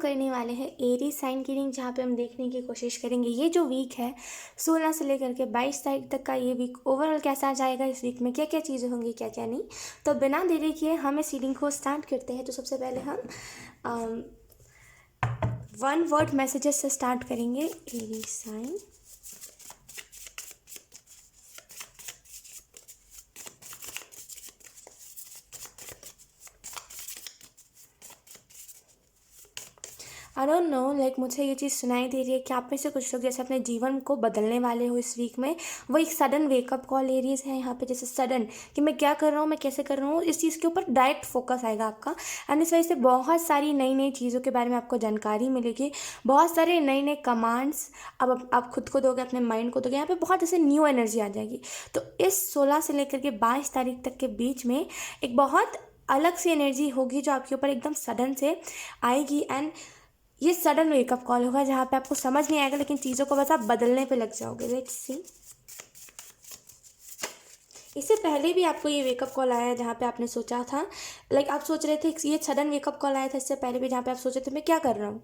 करने वाले हैं एरीज साइन की रीडिंग, जहाँ पे हम देखने की कोशिश करेंगे ये जो वीक है 16 से लेकर के 22 तारीख तक का ये वीक ओवरऑल कैसा जाएगा, इस वीक में क्या क्या चीज़ें होंगी क्या क्या नहीं। तो बिना देरी किए हम इस रीडिंग को स्टार्ट करते हैं। तो सबसे पहले हम वन वर्ड मैसेजेस से स्टार्ट करेंगे। Aries sign, I don't know, like मुझे ये चीज़ सुनाई दे रही है कि आप में से कुछ लोग जैसे अपने जीवन को बदलने वाले हो इस वीक में। वो एक सडन वेकअप कॉल एरियज है यहाँ पे, जैसे सडन कि मैं क्या कर रहा हूँ, मैं कैसे कर रहा हूँ, इस चीज़ के ऊपर डायरेक्ट फोकस आएगा आपका। एंड इस वजह से बहुत सारी नई नई चीज़ों के बारे में आपको जानकारी मिलेगी, बहुत सारे नए नए कमांड्स अब आप खुद को दोगे, अपने माइंड को दोगे। यहाँ पे बहुत ऐसे न्यू एनर्जी आ जाएगी। तो इस 16 से लेकर के 22 तारीख तक के बीच में एक बहुत अलग सी एनर्जी होगी जो आपके ऊपर एकदम सडन से आएगी। एंड ये सडन वेकअप कॉल होगा जहाँ पे आपको समझ नहीं आएगा, लेकिन चीज़ों को बस आप बदलने पे लग जाओगे। Let's see. इससे पहले भी आपको ये वेकअप कॉल आया है जहाँ पे आपने सोचा था, लाइक आप सोच रहे थे, ये सडन वेकअप कॉल आया था इससे पहले भी, जहाँ पे आप सोच रहे थे मैं क्या कर रहा हूँ,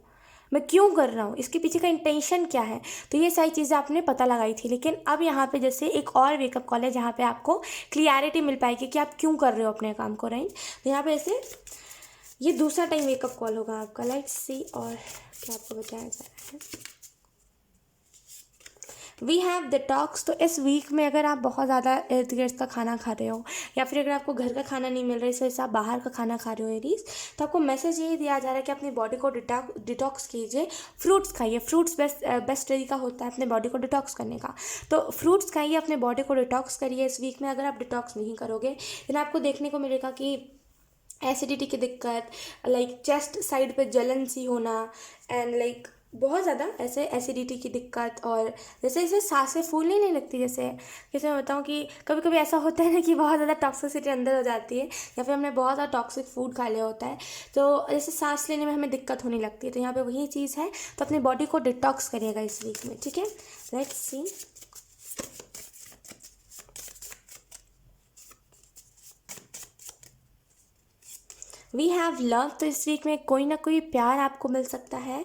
मैं क्यों कर रहा हूँ, इसके पीछे का इंटेंशन क्या है। तो ये सारी चीज़ें आपने पता लगाई थी, लेकिन अब यहाँ पे जैसे एक और वेकअप कॉल है जहाँ पे आपको क्लियरिटी मिल पाएगी कि आप क्यों कर रहे हो अपने काम को, राइट। तो यहाँ पे ऐसे ये दूसरा टाइम वेकअप कॉल होगा आपका। लेट्स सी और क्या आपको बताया जा रहा है। We have detox. तो इस वीक में अगर आप बहुत ज़्यादा इर्द गिर्द का खाना खा रहे हो, या फिर अगर आपको घर का खाना नहीं मिल रहा है, इस वजह से आप बाहर का खाना खा रहे हो एरीज, तो आपको मैसेज यही दिया जा रहा है कि अपनी बॉडी को डिटॉक्स कीजिए। फ्रूट्स खाइए, फ्रूट्स बेस्ट तरीका होता है अपने बॉडी को डिटॉक्स करने का। तो फ्रूट्स खाइए, अपने बॉडी को डिटॉक्स करिए इस वीक में। अगर आप डिटॉक्स नहीं करोगे देन आपको देखने को मिलेगा कि एसिडिटी की दिक्कत, लाइक चेस्ट साइड पे जलन सी होना, एंड लाइक बहुत ज़्यादा ऐसे एसिडिटी की दिक्कत, और जैसे जैसे सांसें फूलने नहीं लगती। जैसे मैं बताऊँ कि कभी कभी ऐसा होता है ना कि बहुत ज़्यादा टॉक्सिसिटी अंदर हो जाती है, या फिर हमने बहुत ज़्यादा टॉक्सिक फूड खा लिया होता है, तो जैसे सांस लेने में हमें दिक्कत होने लगती है। तो यहाँ पे वही चीज़ है, तो अपनी बॉडी को डिटॉक्स करिएगा इस वीक में, ठीक है। Let's see. We have love. तो इस वीक में कोई ना कोई प्यार आपको मिल सकता है।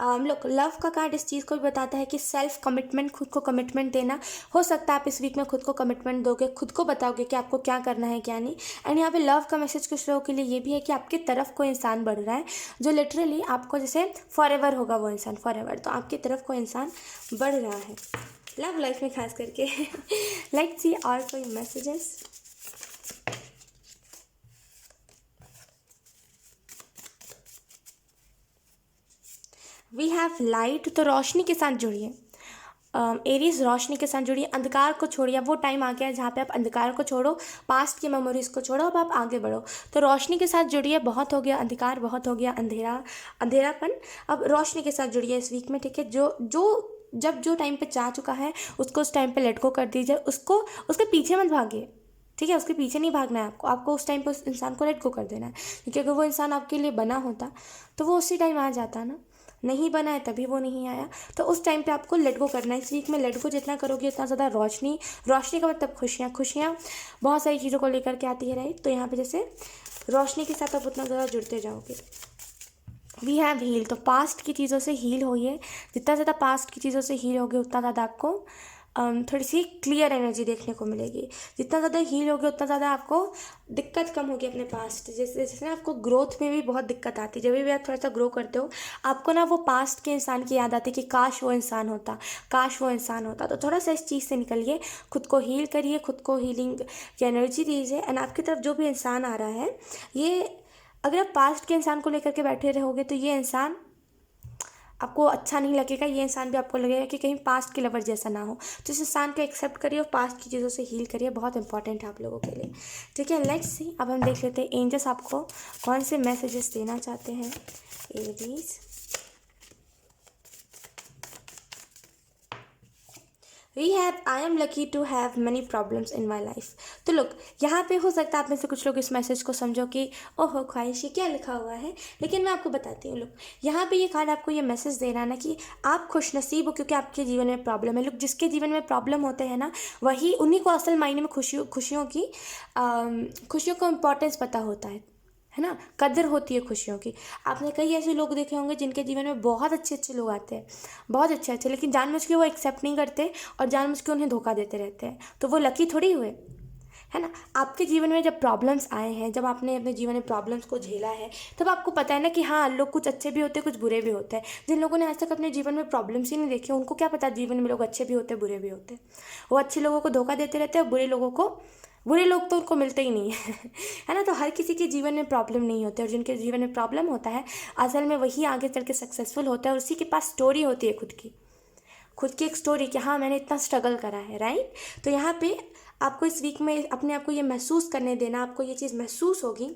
लोग लव का कार्ड इस चीज़ को भी बताता है कि सेल्फ कमिटमेंट, खुद को कमिटमेंट देना। हो सकता है आप इस वीक में खुद को कमिटमेंट दोगे, खुद को बताओगे कि आपको क्या करना है क्या नहीं। एंड यहाँ पे लव का मैसेज कुछ लोगों के लिए ये भी है कि आपकी तरफ कोई इंसान बढ़ रहा है जो लिटरली आपको जैसे फॉर एवर होगा वो इंसान, फॉर एवर। तो आपकी तरफ कोई इंसान बढ़ रहा है लव लाइफ में खास करके। लेट्स सी और कोई मैसेजेस। We have light. तो रोशनी के साथ जुड़िए एरीज, रोशनी के साथ जुड़िए, अंधकार को छोड़िए। वो टाइम आ गया है जहाँ पे आप अंधकार को छोड़ो, पास्ट की मेमोरीज को छोड़ो, अब आप आगे बढ़ो। तो रोशनी के साथ जुड़िए। बहुत हो गया अंधकार, बहुत हो गया अंधेरापन, अब रोशनी के साथ जुड़िए इस वीक में, ठीक है। जो टाइम पे जा चुका है उसको उस टाइम पे लेट गो कर दीजिए, उसके पीछे मत भागिए, ठीक है। उसके पीछे नहीं भागना है आपको उस टाइम पे उस इंसान को लेट गो कर देना है, क्योंकि अगर वो इंसान आपके लिए बना होता तो वो उसी टाइम आ जाता ना, नहीं बना है तभी वो नहीं आया। तो उस टाइम पे आपको लेट गो करना है। इस वीक में लेट गो जितना करोगे उतना ज़्यादा रोशनी का मतलब खुशियाँ बहुत सारी चीज़ों को लेकर के आती है, राइट। तो यहाँ पे जैसे रोशनी के साथ आप उतना ज़्यादा जुड़ते जाओगे। We have heal. तो पास्ट की चीज़ों से हील होइए, जितना ज़्यादा पास्ट की चीज़ों से हील होगे उतना ज़्यादा आपको थोड़ी सी क्लियर एनर्जी देखने को मिलेगी। जितना ज़्यादा हील होगे उतना ज़्यादा आपको दिक्कत कम होगी अपने पास्ट। जैसे जैसे ना आपको ग्रोथ में भी बहुत दिक्कत आती है, जब भी आप थोड़ा सा ग्रो करते हो आपको ना वो पास्ट के इंसान की याद आती है कि काश वो इंसान होता, काश वो इंसान होता। तो थोड़ा सा इस चीज़ से निकलिए, खुद को हील करिए, खुद को हीलिंग की एनर्जी दीजिए। एंड आपकी तरफ जो भी इंसान आ रहा है, ये अगर आप पास्ट के इंसान को लेकर के बैठे रहोगे तो ये इंसान आपको अच्छा नहीं लगेगा। ये इंसान भी आपको लगेगा कि कहीं पास्ट के लवर जैसा ना हो। तो इस इंसान को एक्सेप्ट करिए और पास्ट की चीज़ों से हील करिए, बहुत इंपॉर्टेंट है आप लोगों के लिए, ठीक है। लेट्स सी। अब हम देख लेते हैं एंजल्स आपको कौन से मैसेजेस देना चाहते हैं। Aries, I am lucky to have many problems in my life. तो लोग यहाँ पे हो सकता है आप में से कुछ लोग इस मैसेज को समझो कि ओहो ख्वाहिशी क्या लिखा हुआ है, लेकिन मैं आपको बताती हूँ। लोग यहाँ पे ये कार्ड आपको ये मैसेज दे रहा है ना कि आप खुशनसीब हो क्योंकि आपके जीवन में प्रॉब्लम है। लोग जिसके जीवन में प्रॉब्लम होते हैं ना, वही उन्हीं को असल मायने में खुशियों को इम्पोर्टेंस पता होता है है ना, कदर होती है खुशियों की। आपने कई ऐसे लोग देखे होंगे जिनके जीवन में बहुत अच्छे अच्छे लोग आते हैं, बहुत अच्छे अच्छे, लेकिन जानबूझ के वो एक्सेप्ट नहीं करते और जानबूझ के उन्हें धोखा देते रहते हैं, तो वो लकी थोड़ी हुए, है ना। आपके जीवन में जब प्रॉब्लम्स आए हैं, जब आपने अपने जीवन में प्रॉब्लम्स को झेला है, तब आपको पता है ना कि हाँ, लोग कुछ अच्छे भी होते हैं, कुछ बुरे भी होते हैं। जिन लोगों ने आज तक अपने जीवन में प्रॉब्लम्स ही नहीं देखे, उनको क्या पता जीवन में लोग अच्छे भी होते हैं, बुरे भी होते हैं। वो अच्छे लोगों को धोखा देते रहते हैं और बुरे लोग तो उनको मिलते ही नहीं है है ना। तो हर किसी के जीवन में प्रॉब्लम नहीं होते, और जिनके जीवन में प्रॉब्लम होता है, असल में वही आगे चल के सक्सेसफुल होता है, और उसी के पास स्टोरी होती है खुद की एक स्टोरी कि हाँ, मैंने इतना स्ट्रगल करा है, राइट। तो यहाँ पे आपको इस वीक में अपने आप को ये महसूस करने देना, आपको ये चीज़ महसूस होगी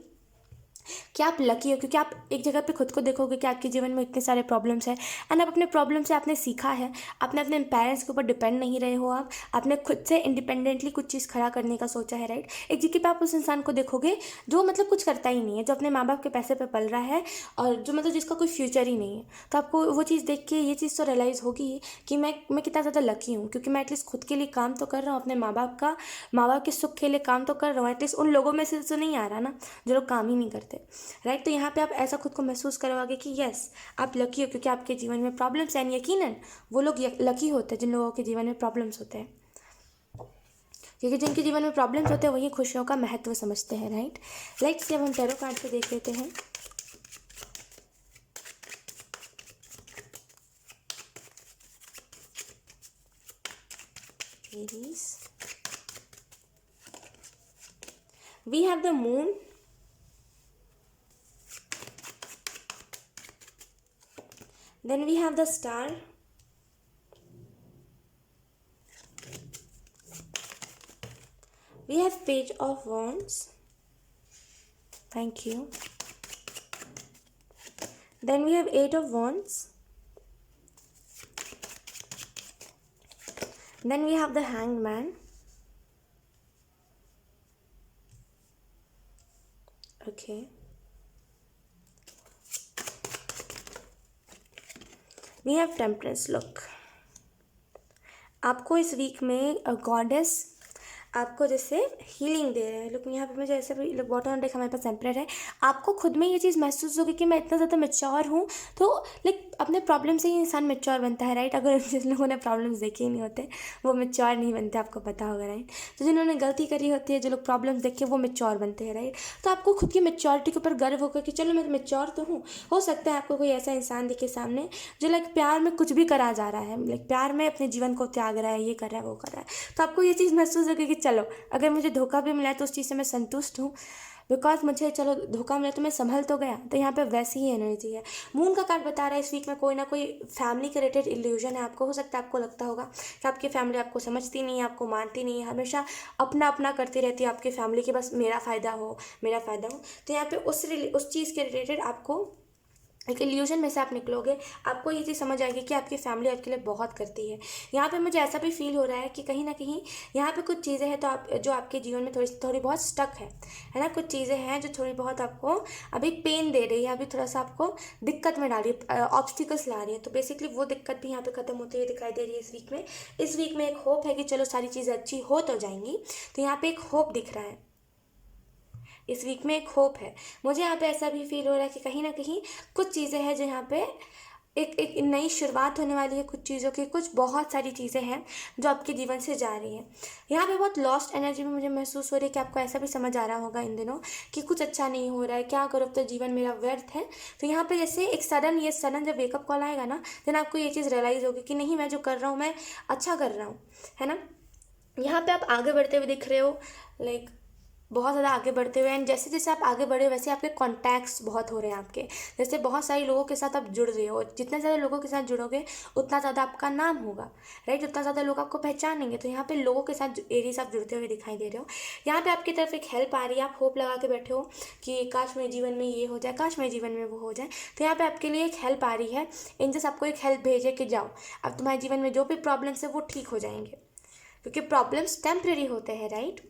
कि आप लकी हो, क्योंकि आप एक जगह पे खुद को देखोगे कि आपके जीवन में इतने सारे प्रॉब्लम्स हैं, एंड आप अपने प्रॉब्लम से आपने सीखा है, आपने अपने पेरेंट्स के ऊपर डिपेंड नहीं रहे हो, आपने खुद से इंडिपेंडेंटली कुछ चीज़ खड़ा करने का सोचा है, राइट। एक जगह पे आप उस इंसान को देखोगे जो मतलब कुछ करता ही नहीं है, जो अपने माँ बाप के पैसे पे पल रहा है, और जो मतलब जिसका कोई फ्यूचर ही नहीं है। तो आपको वो चीज़ देख के ये चीज़ तो रियलाइज़ होगी कि मैं कितना ज़्यादा लकी हूँ, क्योंकि मैं एटलीस्ट खुद के लिए काम तो कर रहा हूँ, अपने माँ बाप के सुख के लिए काम तो कर रहा हूँ। एटलीस्ट उन लोगों में से तो नहीं आ रहा ना जो लोग काम ही नहीं करते, राइट। तो यहाँ पे आप ऐसा खुद को महसूस करवाओगे कि यस, आप लकी हो, क्योंकि आपके जीवन में प्रॉब्लम्स हैं। यकीनन वो लोग लकी होते हैं जिन लोगों के जीवन में प्रॉब्लम्स होते हैं, क्योंकि जिनके जीवन में प्रॉब्लम्स होते हैं वही खुशियों का महत्व समझते हैं, राइट। लेट्स से अब हम टैरो कार्ड से देख लेते हैं। Aries, we have the moon, then we have the star, we have page of wands, thank you, then we have 8 of wands, then we have the hanged man, okay, we have temperance। look, आपको इस week में goddess आपको जैसे healing दे रहे हैं। लोग यहाँ पे मुझे ऐसे भी लोग बॉटम डेक हमारे पास एम्परर है, आपको खुद में ये चीज़ महसूस होगी कि मैं इतना ज़्यादा मैच्योर हूँ। तो लाइक अपने प्रॉब्लम से ही इंसान मैच्योर बनता है, राइट। अगर जिन लोगों ने प्रॉब्लम्स देखे ही नहीं होते वो मैच्योर नहीं बनते, आपको पता होगा, राइट। तो जिन्होंने गलती करी होती है, जो लोग प्रॉब्लम्स देखे, वो मैच्योर बनते हैं, राइट। तो आपको खुद की मैच्योरिटी के ऊपर गर्व होगा कि चलो मैं मैच्योर तो हूँ। हो सकता है आपको कोई ऐसा इंसान दिखे सामने जो लाइक प्यार में कुछ भी करा जा रहा है, लाइक प्यार में अपने जीवन को त्याग रहा है, ये कर रहा है, वो कर रहा है, तो आपको ये चीज़ महसूस होगी कि चलो अगर मुझे धोखा भी मिला है तो उस चीज़ से मैं संतुष्ट हूँ, बिकॉज मुझे चलो धोखा मिला तो मैं संभल तो गया। तो यहाँ पे वैसी ही एनर्जी है। मून का कार्ड बता रहा है इस वीक में कोई ना कोई फैमिली के रिलेटेड इल्यूजन है आपको। हो सकता है आपको लगता होगा कि आपकी फैमिली आपको समझती नहीं है, आपको मानती नहीं है, हमेशा अपना अपना करती रहती है आपकी फैमिली की, बस मेरा फ़ायदा हो, मेरा फ़ायदा हो। तो यहाँ पे उस चीज़ के रिलेटेड आपको एक इल्यूजन में से आप निकलोगे, आपको ये चीज़ समझ आएगी कि आपकी फैमिली आपके लिए बहुत करती है। यहाँ पे मुझे ऐसा भी फील हो रहा है कि कहीं ना कहीं यहाँ पे कुछ चीज़ें हैं तो आप जो आपके जीवन में थोड़ी बहुत स्टक है ना। कुछ चीज़ें हैं जो थोड़ी बहुत आपको अभी पेन दे रही है, अभी थोड़ा सा आपको दिक्कत में डाल रही है, ऑब्स्टिकल्स ला रही है। तो बेसिकली वो दिक्कत भी यहाँ पे ख़त्म होती हुई दिखाई दे रही है इस वीक में। इस वीक में एक होप है कि चलो सारी चीज़ें अच्छी हो तो जाएंगी। तो यहाँ पर एक होप दिख रहा है, इस वीक में एक होप है। मुझे यहाँ पे ऐसा भी फील हो रहा है कि कहीं ना कहीं कुछ चीज़ें हैं जो यहाँ पे एक नई शुरुआत होने वाली है। कुछ चीज़ों की कुछ बहुत सारी चीज़ें हैं जो आपके जीवन से जा रही हैं। यहाँ पे बहुत लॉस्ट एनर्जी में मुझे महसूस हो रही है कि आपको ऐसा भी समझ आ रहा होगा इन दिनों कि कुछ अच्छा नहीं हो रहा है, क्या करो तो जीवन मेरा व्यर्थ है। तो यहाँ पे जैसे एक सडन जब वेकअप कॉल आएगा ना, देन आपको ये चीज़ रियलाइज़ होगी कि नहीं, मैं जो कर रहा हूँ मैं अच्छा कर रहा हूँ, है ना। यहाँ पर आप आगे बढ़ते हुए दिख रहे हो, लाइक बहुत ज़्यादा आगे बढ़ते हुए। एंड जैसे जैसे आप आगे बढ़े वैसे आपके कॉन्टैक्ट्स बहुत हो रहे हैं आपके, जैसे बहुत सारे लोगों के साथ आप जुड़ रहे हो। जितने ज़्यादा लोगों के साथ जुड़ोगे उतना ज़्यादा आपका नाम होगा, राइट, उतना ज़्यादा लोग आपको पहचानेंगे। तो यहाँ पे लोगों के साथ एरीज आप जुड़ते हुए दिखाई दे रहे हो। यहाँ पे आपकी तरफ एक हेल्प आ रही है, आप होप लगा के बैठे हो कि काश मेरे जीवन में ये हो जाए, काश मेरे जीवन में वो हो जाए। तो यहाँ पर आपके लिए एक हेल्प आ रही है, एंजल्स आपको एक हेल्प भेजे कि जाओ, अब तुम्हारे जीवन में जो भी प्रॉब्लम्स है वो ठीक हो जाएंगे, क्योंकि प्रॉब्लम्स टेम्प्रेरी होते हैं, राइट।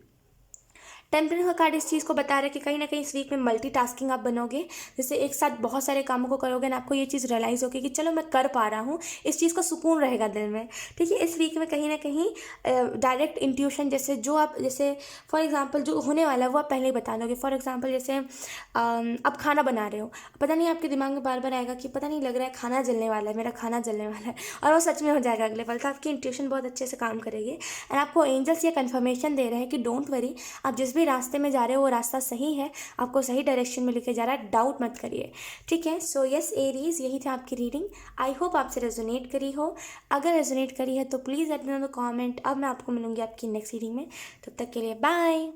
टेम्परेचर का कार्ड इस चीज़ को बता रहा है कि कहीं ना कहीं इस वीक में मल्टीटास्किंग आप बनोगे, जैसे एक साथ बहुत सारे कामों को करोगे ना, आपको ये चीज़ रियलाइज़ होगी कि चलो मैं कर पा रहा हूँ, इस चीज़ का सुकून रहेगा दिल में। ठीक है, इस वीक में कहीं ना कहीं डायरेक्ट इंट्यूशन, जैसे जो आप, जैसे फॉर एग्जांपल जो होने वाला है वो आप पहले ही बता दोगे। फॉर एग्जांपल जैसे आप खाना बना रहे हो, पता नहीं आपके दिमाग में बार बार आएगा कि पता नहीं, लग रहा है खाना जलने वाला है, मेरा खाना जलने वाला है, और वो सच में हो जाएगा अगले पल। तो आपकी इंट्यूशन बहुत अच्छे से काम करेगी एंड आपको एंजल्स ये कन्फर्मेशन दे रहे हैं कि डोंट वरी, आप जिस भी रास्ते में जा रहे हो वो रास्ता सही है, आपको सही डायरेक्शन में लेके जा रहा है, डाउट मत करिए। ठीक है, सो यस एरीज, यही था आपकी रीडिंग। आई होप आपसे रेजोनेट करी हो। अगर रेजोनेट करी है तो please let me know the comment. अब मैं आपको मिलूंगी आपकी नेक्स्ट रीडिंग में, तब तक के लिए बाय।